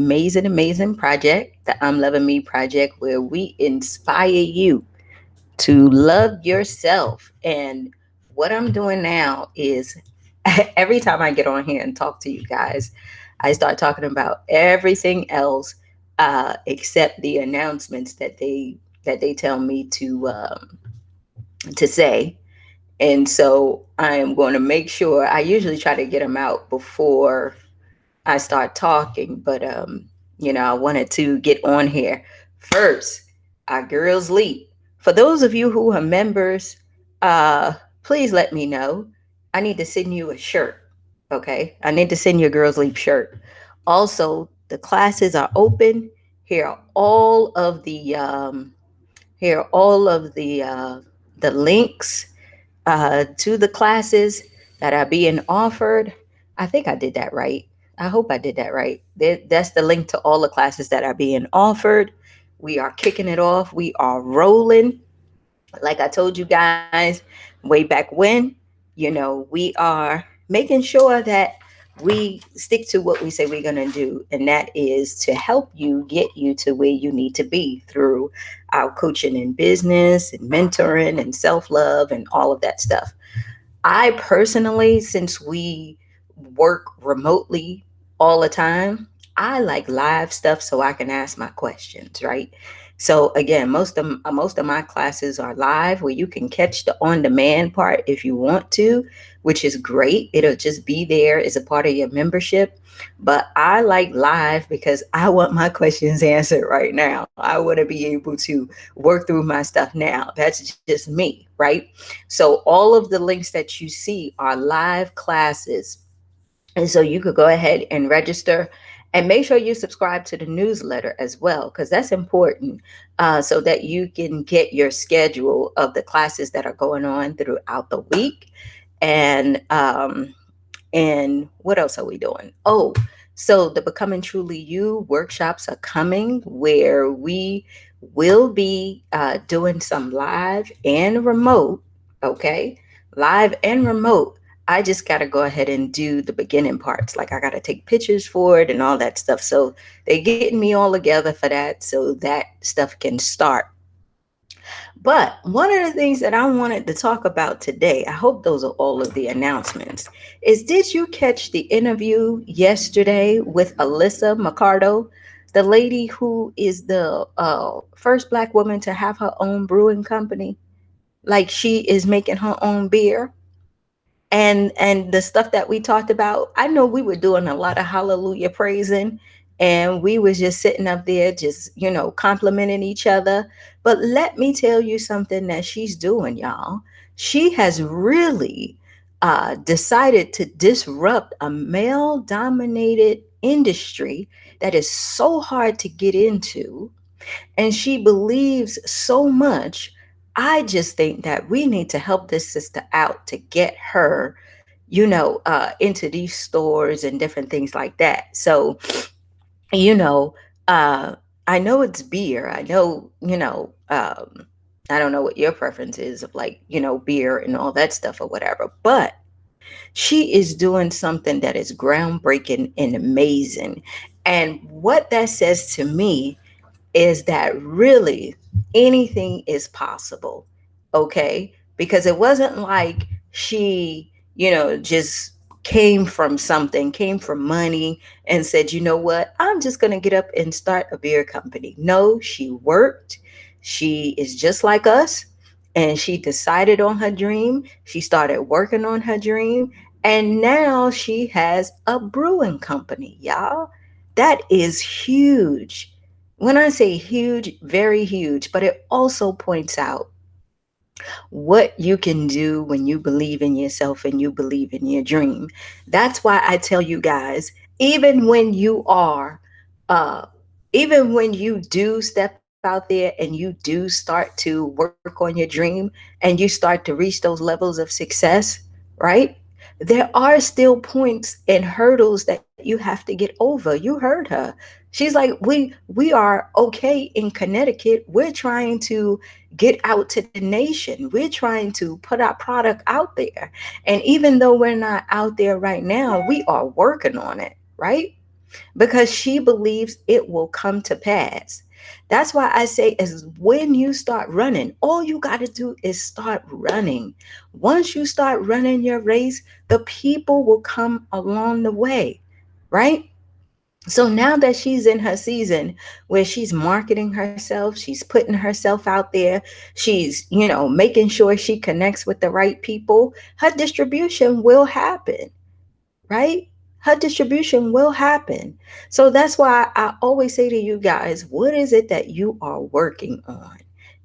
amazing project, the I'm Loving Me project, where we inspire you to love yourself. And what I'm doing now is every time I get on here and talk to you guys, I start talking about everything else except the announcements that they tell me to say. And so I am going to make sure I usually try to get them out before I start talking, but I wanted to get on here first. Our girls leap. For those of you who are members, uh, please let me know. I need to send you a shirt. Okay, I need to send you a girls leap shirt. Also, the classes are open. Here are all of the links to the classes that are being offered. I think I did that right. I hope I did that right. That's the link to all the classes that are being offered. We are kicking it off. We are rolling. Like I told you guys way back when, we are making sure that we stick to what we say we're going to do, and that is to help you get you to where you need to be through our coaching in business and mentoring and self love and all of that stuff. I personally, since we work remotely all the time, I like live stuff so I can ask my questions, right? So again, most of my classes are live where you can catch the on demand part if you want to, which is great. It'll just be there as a part of your membership. But I like live because I want my questions answered right now. I want to be able to work through my stuff now. That's just me, right? So all of the links that you see are live classes. And so you could go ahead and register and make sure you subscribe to the newsletter as well, because that's important, so that you can get your schedule of the classes that are going on throughout the week. And what else are we doing? Oh, so the Becoming Truly You workshops are coming, where we will be doing some live and remote. Okay, live and remote. I just got to go ahead and do the beginning parts. Like, I got to take pictures for it and all that stuff. So they're getting me all together for that so that stuff can start. But one of the things that I wanted to talk about today, I hope those are all of the announcements, is did you catch the interview yesterday with Alyssa Mercado, the lady who is the first Black woman to have her own brewing company? Like, she is making her own beer. And the stuff that we talked about, I know we were doing a lot of hallelujah praising, and we was just sitting up there just complimenting each other. But let me tell you something that she's doing, y'all. She has really decided to disrupt a male dominated industry that is so hard to get into, and she believes so much. I just think that we need to help this sister out to get her, into these stores and different things like that. So, you know, uh, I know it's beer. I know, I don't know what your preference is of, like, beer and all that stuff or whatever, but she is doing something that is groundbreaking and amazing. And what that says to me is that really anything is possible. Okay, because it wasn't like she just came from money and said, you know what, I'm just going to get up and start a beer company. No, she worked. She is just like us, and she decided on her dream. She started working on her dream, and now she has a brewing company, y'all. That is huge. When I say huge, very huge, but it also points out what you can do when you believe in yourself and you believe in your dream. That's why I tell you guys, even when you are, uh, even when you do step out there and you do start to work on your dream and you start to reach those levels of success, right? There are still points and hurdles that you have to get over. You heard her. She's like, we are okay in Connecticut. We're trying to get out to the nation. We're trying to put our product out there. And even though we're not out there right now, we are working on it, right? because she believes it will come to pass. That's why I say, is when you start running, all you got to do is start running. Once you start running your race, the people will come along the way, right? So now that she's in her season where she's marketing herself, she's putting herself out there, she's, making sure she connects with the right people, her distribution will happen, right? Her distribution will happen. So that's why I always say to you guys, what is it that you are working on?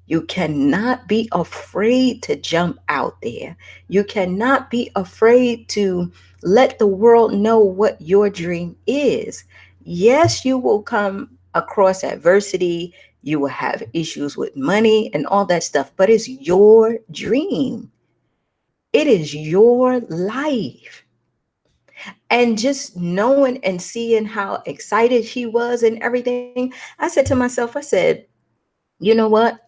You cannot be afraid to jump out there. You cannot be afraid to let the world know what your dream is. Yes, you will come across adversity. You will have issues with money and all that stuff, but it's your dream. It is your life. And just knowing and seeing how excited she was and everything, I said to myself, I said, you know what?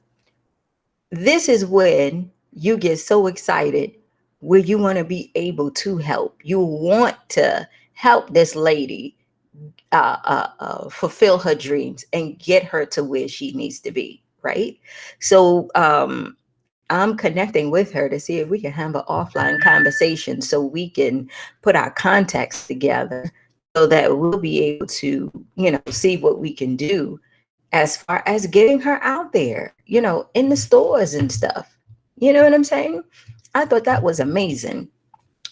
This is when you get so excited where you want to be able to help. You want to help this lady fulfill her dreams and get her to where she needs to be, right? So I'm connecting with her to see if we can have an offline conversation so we can put our contacts together so that we'll be able to, see what we can do as far as getting her out there, in the stores and stuff. You know what I'm saying? I thought that was amazing.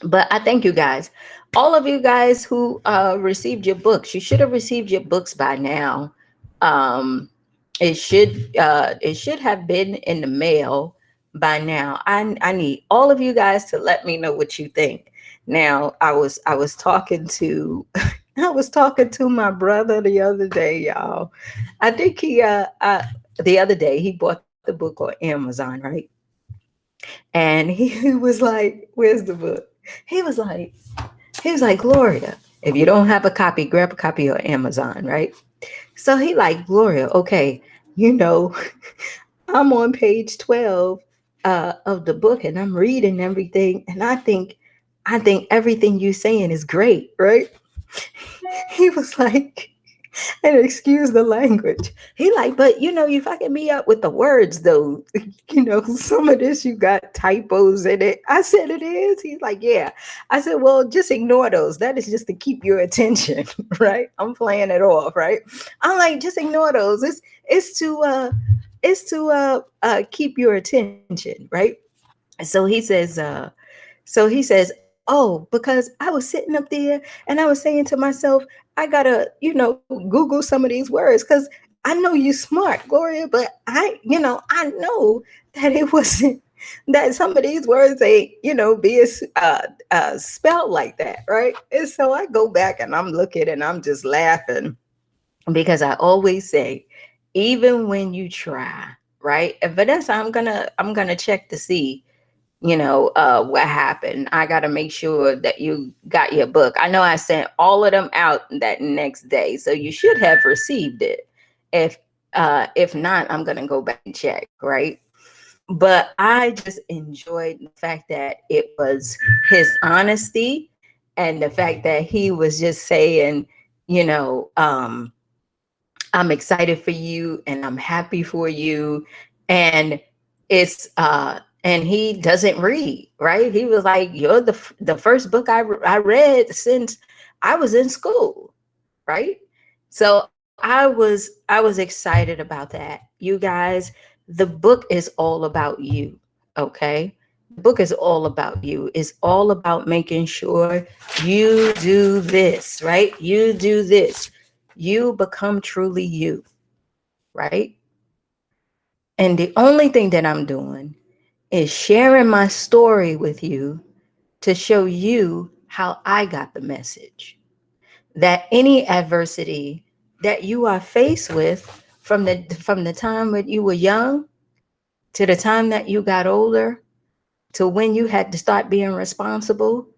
But I thank you guys. All of you guys who received your books, you should have received your books by now. Um, it should have been in the mail by now. I need all of you guys to let me know what you think. Now, I was talking to I was talking to my brother the other day, y'all. I think the other day he bought the book on Amazon, right? And he was like, "Where's the book?" He was like, "Gloria, if you don't have a copy, grab a copy on Amazon, right?" So he like, "Gloria, okay, you know, I'm on page 12 of the book and I'm reading everything, and I think everything you're saying is great, right?" He was like, and excuse the language. He like, but you fucking me up with the words though. Some of this you got typos in it. I said it is. He's like, yeah. I said, well, just ignore those. That is just to keep your attention, right? I'm playing it off, right? I'm like, just ignore those. It's to keep your attention, right? So he says, oh, because I was sitting up there and I was saying to myself, I gotta, Google some of these words because I know you smart, Gloria, but I know that it wasn't that some of these words ain't, being spelled like that, right? And so I go back and I'm looking and I'm just laughing because I always say, even when you try, right? And Vanessa, I'm gonna check to see what happened. I got to make sure that you got your book. I know I sent all of them out that next day, so you should have received it. If not, I'm gonna go back and check, right? But I just enjoyed the fact that it was his honesty and the fact that he was just saying, you know um I'm excited for you and I'm happy for you. And and he doesn't read, right? He was like, you're the first book I read since I was in school, right? So I was excited about that. You guys, the book is all about you, okay? The book is all about you. It's all about making sure you do this, right? You do this. You become truly you, right? And the only thing that I'm doing is sharing my story with you to show you how I got the message that any adversity that you are faced with from the time when you were young to the time that you got older to when you had to start being responsible,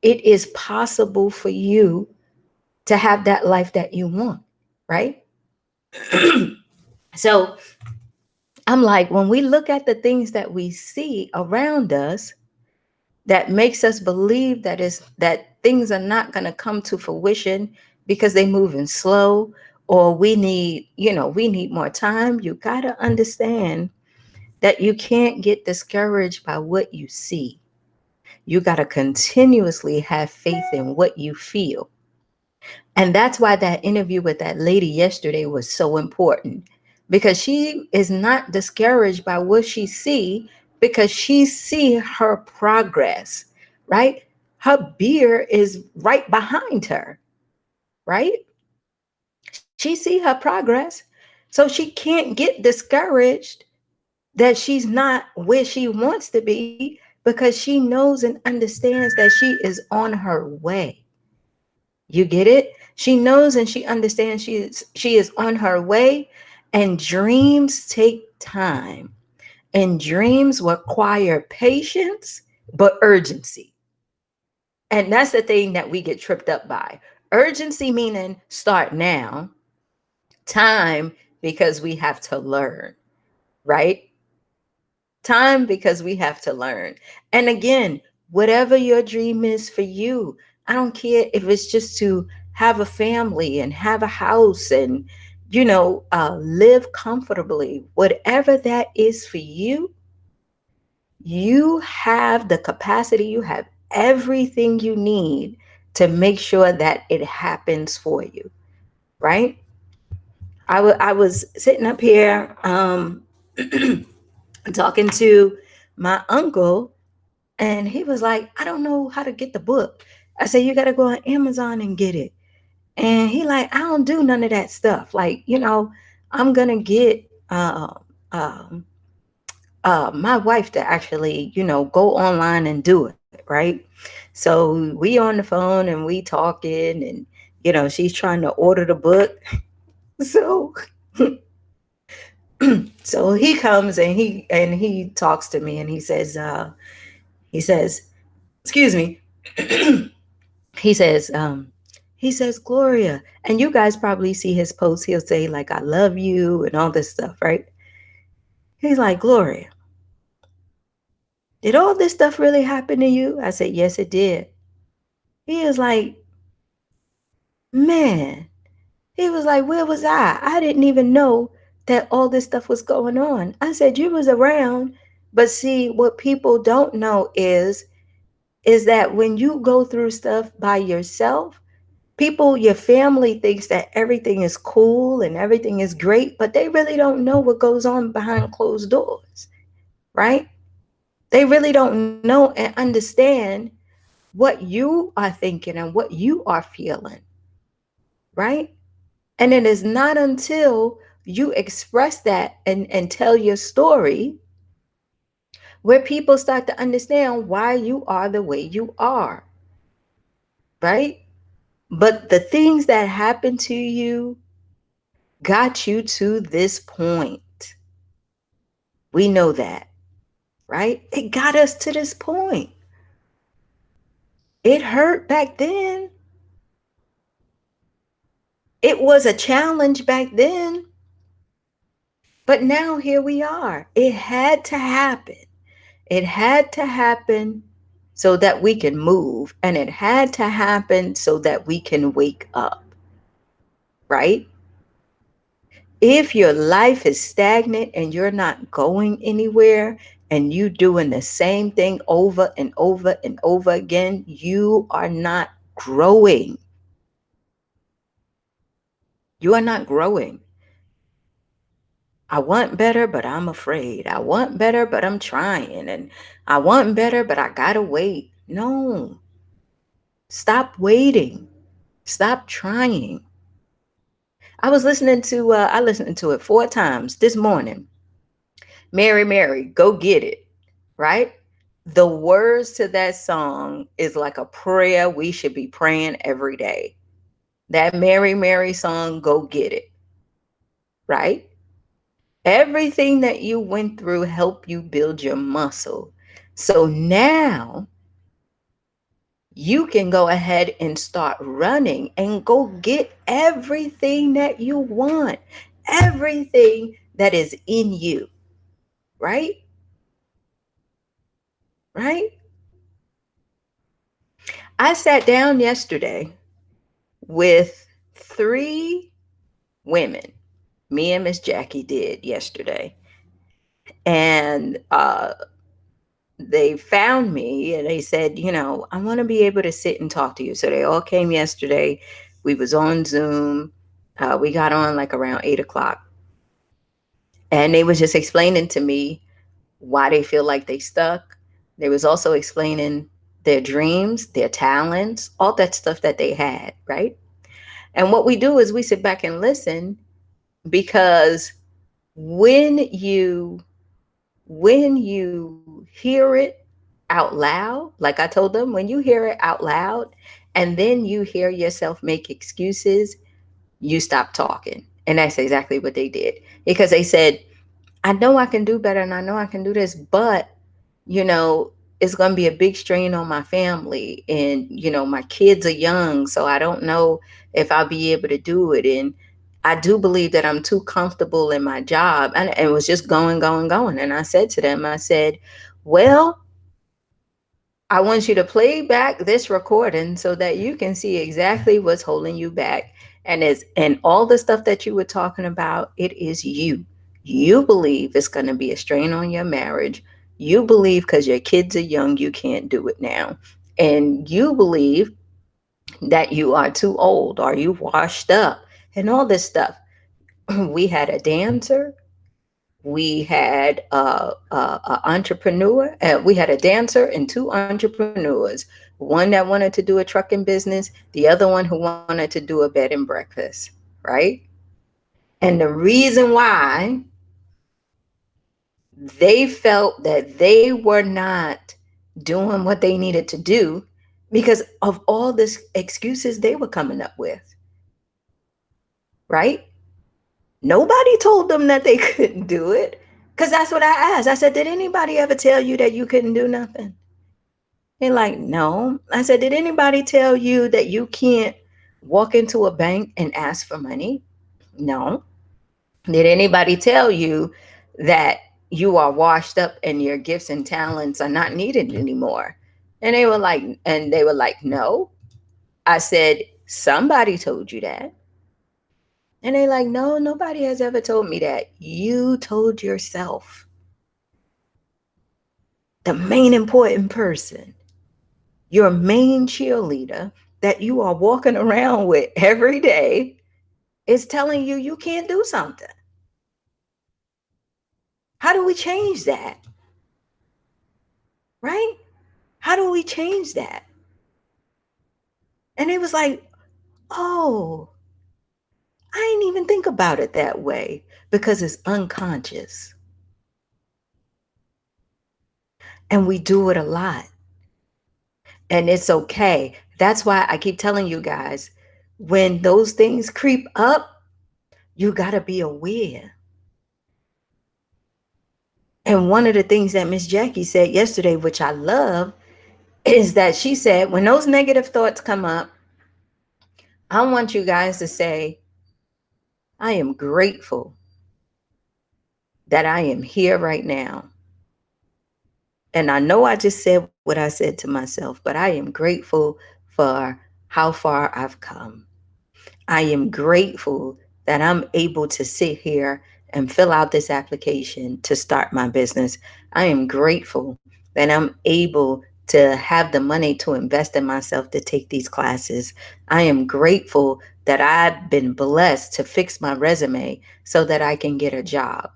it is possible for you to have that life that you want, right? So I'm like, when we look at the things that we see around us that makes us believe that things are not going to come to fruition because they moving slow, or we need, we need more time. You got to understand that you can't get discouraged by what you see. You got to continuously have faith in what you feel. And that's why that interview with that lady yesterday was so important, because she is not discouraged by what she see, because she see her progress, right? Her beer is right behind her, right? She see her progress. So she can't get discouraged that she's not where she wants to be, because she knows and understands that she is on her way. You get it? She knows and she understands she is on her way, and dreams take time. And dreams require patience but urgency. And that's the thing that we get tripped up by. Urgency meaning start now, time because we have to learn, right? Time because we have to learn. And again, whatever your dream is for you, I don't care if it's just to have a family and have a house and, live comfortably. Whatever that is for you, you have the capacity, you have everything you need to make sure that it happens for you, right? I was sitting up here talking to my uncle, and he was like, I don't know how to get the book. I said, you got to go on Amazon and get it. And he like, I don't do none of that stuff. Like, I'm going to get um, my wife to actually, go online and do it. Right. So we on the phone and we talking, and, she's trying to order the book. So, so he comes and he talks to me, and he says, excuse me. he says, um, he says, Gloria, and you guys probably see his posts. He'll say like, I love you and all this stuff, right? He's like, Gloria, did all this stuff really happen to you? I said, yes, it did. He was like, man, he was like, where was I? I didn't even know that all this stuff was going on. I said, you was around, but see, what people don't know is that when you go through stuff by yourself, people, your family thinks that everything is cool and everything is great, but they really don't know what goes on behind closed doors, right? They really don't know and understand what you are thinking and what you are feeling, right? And it is not until you express that and tell your story where people start to understand why you are the way you are, right? But the things that happened to you got you to this point. We know that, right? It got us to this point. It hurt back then. It was a challenge back then. But now here we are. It had to happen. It had to happen so that we can move. And it had to happen so that we can wake up, right? If your life is stagnant and you're not going anywhere and you doing the same thing over and over and over again, you are not growing. You are not growing. I want better, but I'm afraid. I want better, but I'm trying. And I want better, but I gotta wait. No, stop waiting. Stop trying. I listened to it 4 times this morning. Mary, Mary, go get it. Right? The words to that song is like a prayer we should be praying every day. That Mary, Mary song, go get it. Right? Everything that you went through helped you build your muscle. So now you can go ahead and start running and go get everything that you want, everything that is in you. Right? Right? I sat down yesterday with three women, me and Miss Jackie did yesterday. And they found me and they said, I want to be able to sit and talk to you. So they all came yesterday. We was on Zoom. We got on like around 8 o'clock. And they was just explaining to me why they feel like they stuck. They was also explaining their dreams, their talents, all that stuff that they had, right? And what we do is we sit back and listen, because when you hear it out loud, like I told them, when you hear it out loud and then you hear yourself make excuses, you stop talking. And that's exactly what they did, because they said, I know I can do better and I know I can do this, but you know, it's going to be a big strain on my family, and my kids are young, so I don't know if I'll be able to do it. And I do believe that I'm too comfortable in my job. And it was just going. And I said to them, I said, well, I want you to play back this recording so that you can see exactly what's holding you back. And all the stuff that you were talking about, it is you. You believe it's going to be a strain on your marriage. You believe because your kids are young, you can't do it now. And you believe that you are too old or you washed up and all this stuff. We had a dancer, we had a entrepreneur, we had a dancer and two entrepreneurs, one that wanted to do a trucking business, the other one who wanted to do a bed and breakfast, right? And the reason why they felt that they were not doing what they needed to do, because of all this excuses they were coming up with, right? Nobody told them that they couldn't do it. Because that's what I asked. I said, did anybody ever tell you that you couldn't do nothing? They're like, no. I said, did anybody tell you that you can't walk into a bank and ask for money? No. Did anybody tell you that you are washed up and your gifts and talents are not needed anymore? And they were like, no. I said, somebody told you that. And they like, no, nobody has ever told me that. You told yourself. The main important person, your main cheerleader that you are walking around with every day, is telling you you can't do something. How do we change that? Right? How do we change that? And it was like, oh, I didn't even think about it that way, because it's unconscious. And we do it a lot. And it's okay. That's why I keep telling you guys, when those things creep up, you got to be aware. And one of the things that Miss Jackie said yesterday, which I love, is that she said, when those negative thoughts come up, I want you guys to say, I am grateful that I am here right now. And I know I just said what I said to myself, but I am grateful for how far I've come. I am grateful that I'm able to sit here and fill out this application to start my business. I am grateful that I'm able to have the money to invest in myself to take these classes. I am grateful that I've been blessed to fix my resume so that I can get a job.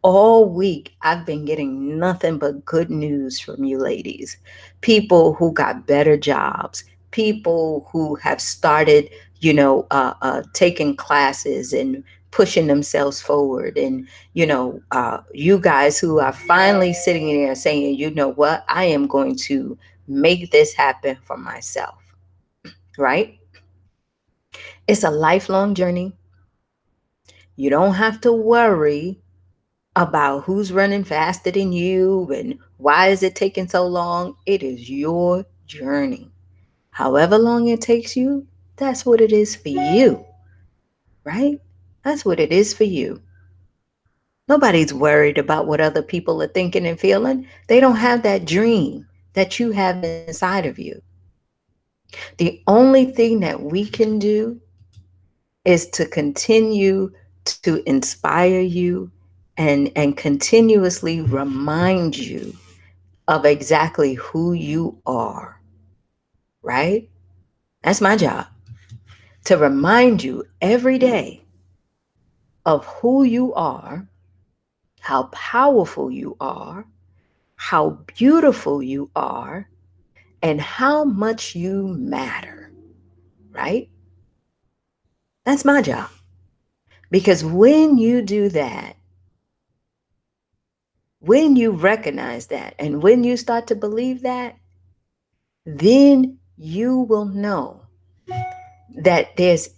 All week, I've been getting nothing but good news from you ladies. People who got better jobs, people who have started, taking classes and pushing themselves forward. And, you guys who are finally sitting there saying, you know what, I am going to make this happen for myself, right? It's a lifelong journey. You don't have to worry about who's running faster than you and why is it taking so long. It is your journey. However long it takes you, that's what it is for you, right? That's what it is for you. Nobody's worried about what other people are thinking and feeling. They don't have that dream that you have inside of you. The only thing that we can do is to continue to inspire you and continuously remind you of exactly who you are, right? That's my job, to remind you every day of who you are, how powerful you are, how beautiful you are, and how much you matter, right? That's my job. Because when you do that, when you recognize that, and when you start to believe that, then you will know that there's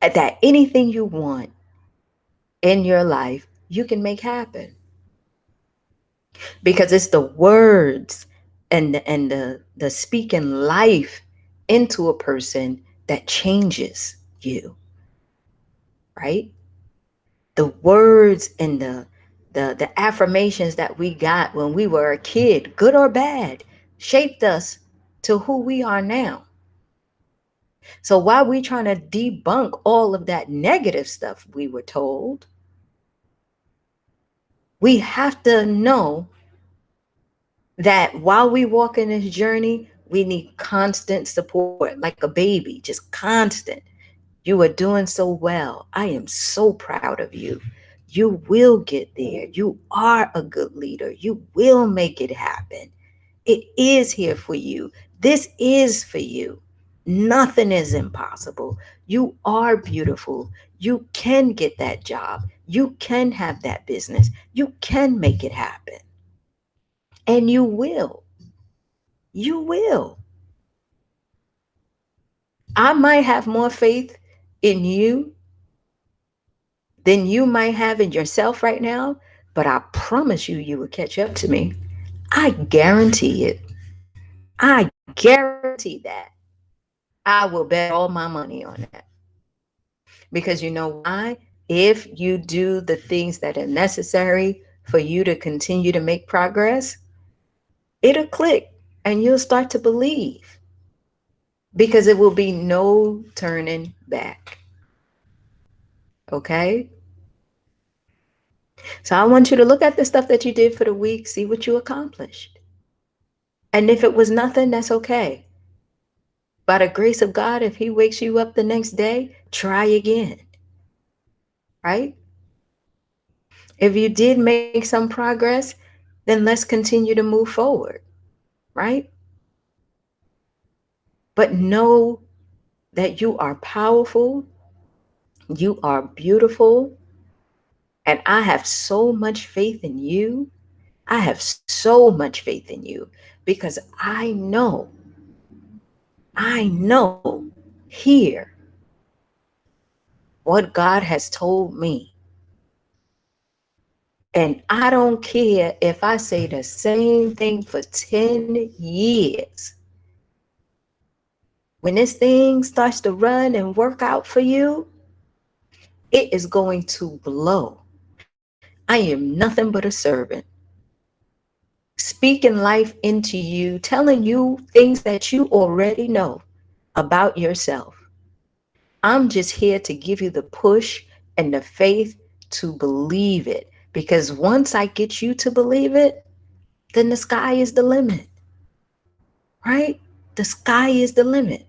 that anything you want in your life, you can make happen. Because it's the words and the speaking life into a person that changes you, right? The words and the affirmations that we got when we were a kid, good or bad, shaped us to who we are now. So while we trying to debunk all of that negative stuff we were told, we have to know that while we walk in this journey, we need constant support, like a baby, just constant. You are doing so well. I am so proud of you. You will get there. You are a good leader. You will make it happen. It is here for you. This is for you. Nothing is impossible. You are beautiful. You can get that job. You can have that business. You can make it happen. And you will. You will. I might have more faith in you than you might have in yourself right now, but I promise you, you will catch up to me. I guarantee it. I guarantee that. I will bet all my money on that. Because you know why? If you do the things that are necessary for you to continue to make progress, it'll click and you'll start to believe because it will be no turning back. Okay? So I want you to look at the stuff that you did for the week, see what you accomplished. And if it was nothing, that's okay. By the grace of God, if He wakes you up the next day, try again, right? If you did make some progress, then let's continue to move forward, right? But know that you are powerful, you are beautiful, and I have so much faith in you. I have so much faith in you because I know here what God has told me. And I don't care if I say the same thing for 10 years. When this thing starts to run and work out for you, it is going to blow. I am nothing but a servant. Speaking life into you, telling you things that you already know about yourself. I'm just here to give you the push and the faith to believe it. Because once I get you to believe it, then the sky is the limit, right? The sky is the limit.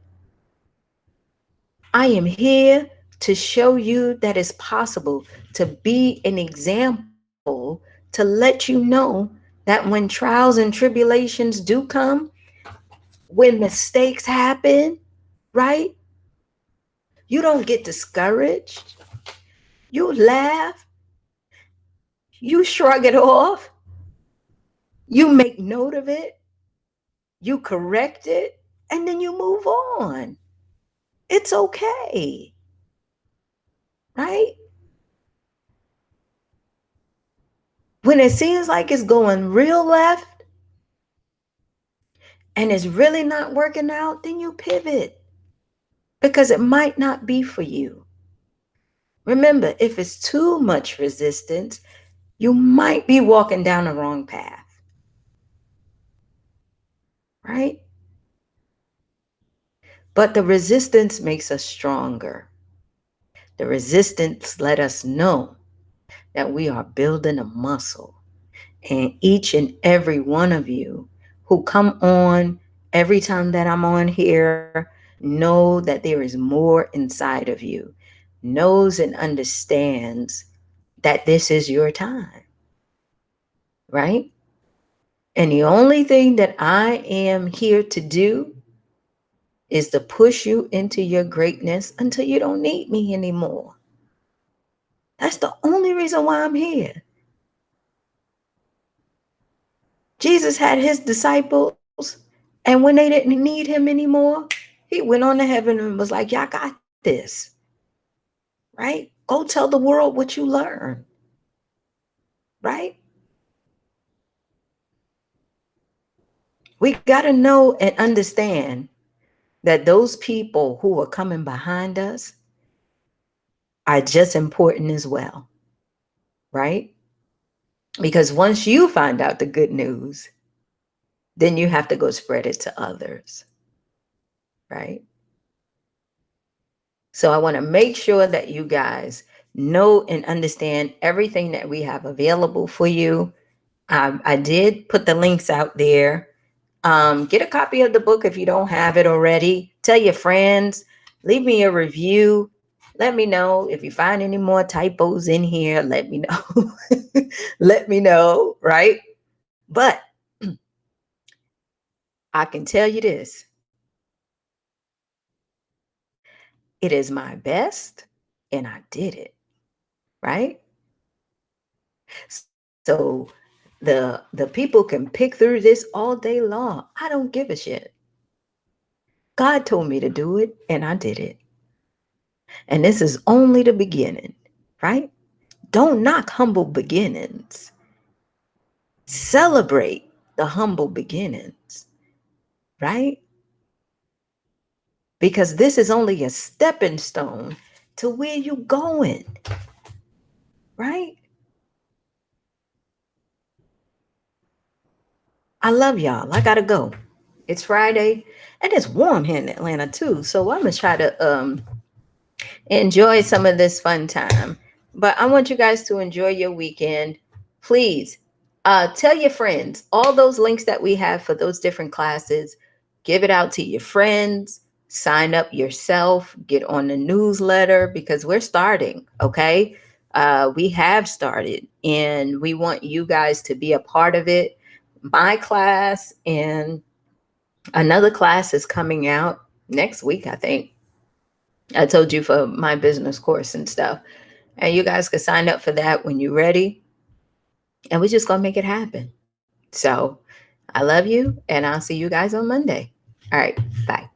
I am here to show you that it's possible to be an example, to let you know that when trials and tribulations do come, when mistakes happen, right? You don't get discouraged. You laugh, you shrug it off, you make note of it, you correct it, and then you move on. It's okay, right? When it seems like it's going real left and it's really not working out, then you pivot because it might not be for you. Remember, if it's too much resistance, you might be walking down the wrong path, right? But the resistance makes us stronger. The resistance let us know that we are building a muscle. And each and every one of you who come on every time that I'm on here, know that there is more inside of you, knows and understands that this is your time, right? And the only thing that I am here to do is to push you into your greatness until you don't need me anymore. That's the only reason why I'm here. Jesus had his disciples, and when they didn't need him anymore, he went on to heaven and was like, y'all got this, right? Go tell the world what you learned, right? We got to know and understand that those people who are coming behind us are just important as well, right? Because once you find out the good news, then you have to go spread it to others, right? So I want to make sure that you guys know and understand everything that we have available for you. I did put the links out there. Get a copy of the book if you don't have it already. Tell your friends. Leave me a review. Let me know if you find any more typos in here. Let me know. Let me know, right? But I can tell you this. It is my best, and I did it, right? So the people can pick through this all day long. I don't give a shit. God told me to do it, and I did it. And this is only the beginning, right? Don't knock humble beginnings. Celebrate the humble beginnings, right? Because this is only a stepping stone to where you're going, right? I love y'all. I gotta go. It's Friday and it's warm here in Atlanta too. So I'm gonna try to enjoy some of this fun time. But I want you guys to enjoy your weekend. Please tell your friends all those links that we have for those different classes. Give it out to your friends. Sign up yourself. Get on the newsletter because we're starting. Okay. We have started and we want you guys to be a part of it. My class and another class is coming out next week, I think. I told you for my business course and stuff. And you guys can sign up for that when you're ready. And we're just going to make it happen. So I love you, and I'll see you guys on Monday. All right. Bye.